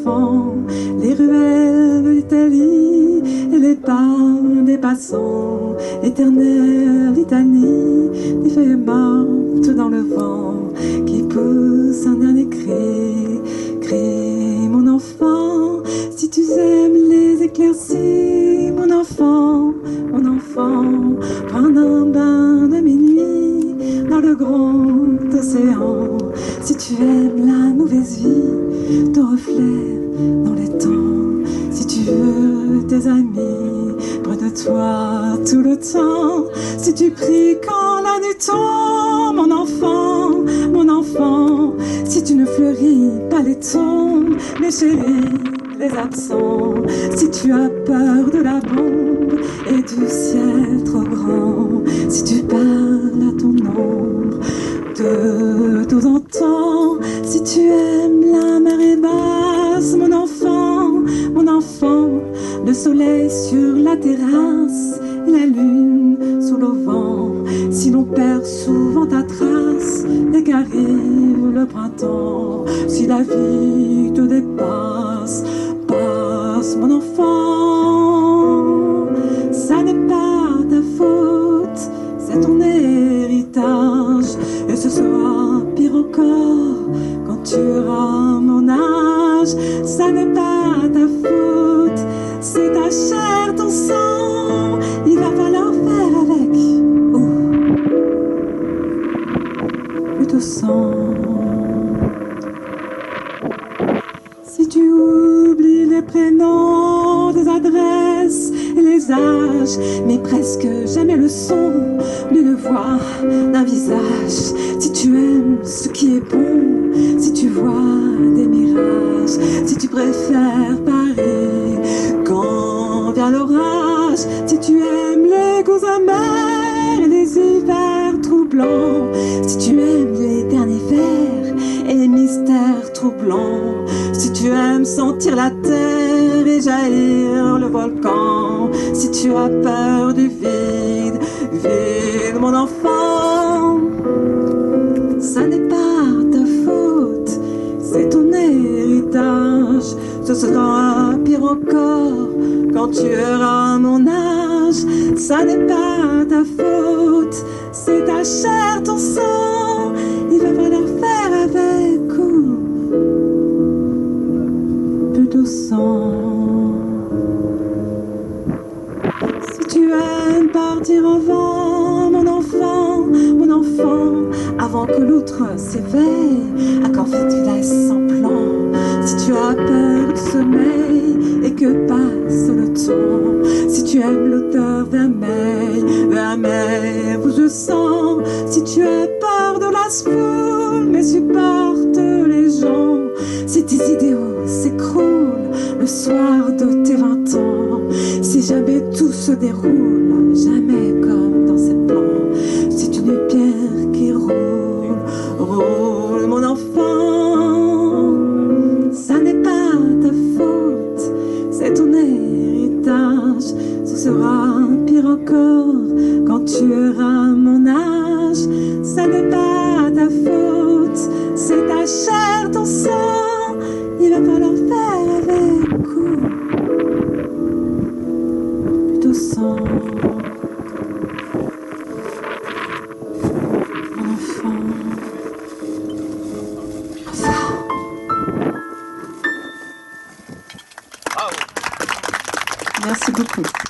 enfant, les ruelles de l'Italie et les pas des passants, éternelle litanie des feuilles mortes dans le vent qui pousse un dernier cri, cri mon enfant, si tu aimes les éclaircies, mon enfant, prends un bain de minuit dans le grand océan, si tu aimes la mauvaise vie, ton reflet dans les temps, si tu veux tes amis près de toi tout le temps, si tu pries quand la nuit tombe, mon enfant, si tu ne fleuris pas les tombes, les chéris, les absents, si tu as peur de la bombe et du ciel trop grand, si tu parles à ton ombre de temps en temps, si tu aimes la marée basse, mon enfant, le soleil sur la terrasse et la lune sous l'auvent, si l'on perd souvent ta trace et qu'arrive le printemps, si la vie te dépasse, passe mon enfant, ça n'est pas ta faute, c'est ton héritage, et ce sera pire encore quand tu auras mon âge, ça n'est pas ta faute, c'est ta chair, ton sang, il va falloir faire avec, plutôt sans. Si tu oublies les prénoms, les adresses et les âges, mais presque jamais le son d'une voix, d'un visage, si tu aimes ce qui est bon, si tu vois des mirages, si tu préfères Paris quand vient l'orage, si tu aimes les goûts amers et les hivers troublants, si tu aimes les derniers vers et les mystères troublants, si tu aimes sentir la terre et jaillir le volcan, si tu as peur du vide, vide mon enfant, ça n'est pas ta faute, c'est ton héritage, ce sera pire encore quand tu auras mon âge, ça n'est pas ta faute, c'est ta chair, ton sang, il va falloir faire avec plutôt sans. Si tu aimes partir en vent, mon enfant, avant que l'autre s'éveille, à quand fais-tu la sans plan, si tu as peur du sommeil et que passe le temps, si tu aimes l'odeur vermeil où je sens, si tu as peur de la foule mais supporte les gens, si tes idéaux s'écroulent le soir de tes 20 ans, si jamais tout se déroule jamais comme dans ces plans, c'est une pierre qui roule, roule mon enfant, ça n'est pas ta faute, c'est ton héritage, ce sera pire encore quand tu auras mon âge, ça n'est pas ta faute, c'est ta chair, ton sang, il va falloir faire avec plutôt sans. Mon enfant, merci beaucoup.